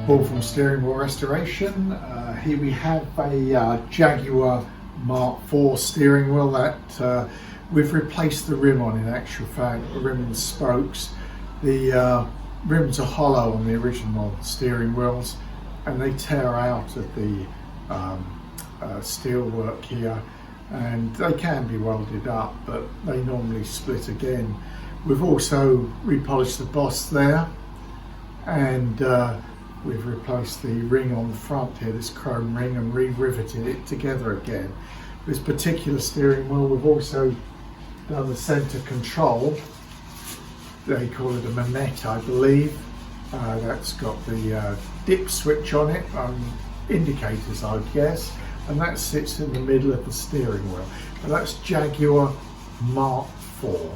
Paul from Steering Wheel Restoration. Here we have a Jaguar Mark 4 steering wheel that we've replaced the rim on. In actual fact, the rim and the spokes. The rims are hollow on the original steering wheels and they tear out at the steel work here, and they can be welded up, but they normally split again. We've also repolished the boss there, and we've replaced the ring on the front here, this chrome ring, and re-riveted it together again. This particular steering wheel, we've also done the center control. They call it a manette, I believe. That's got the dip switch on it, indicators I guess, and that sits in the middle of the steering wheel. And that's Jaguar Mark 4.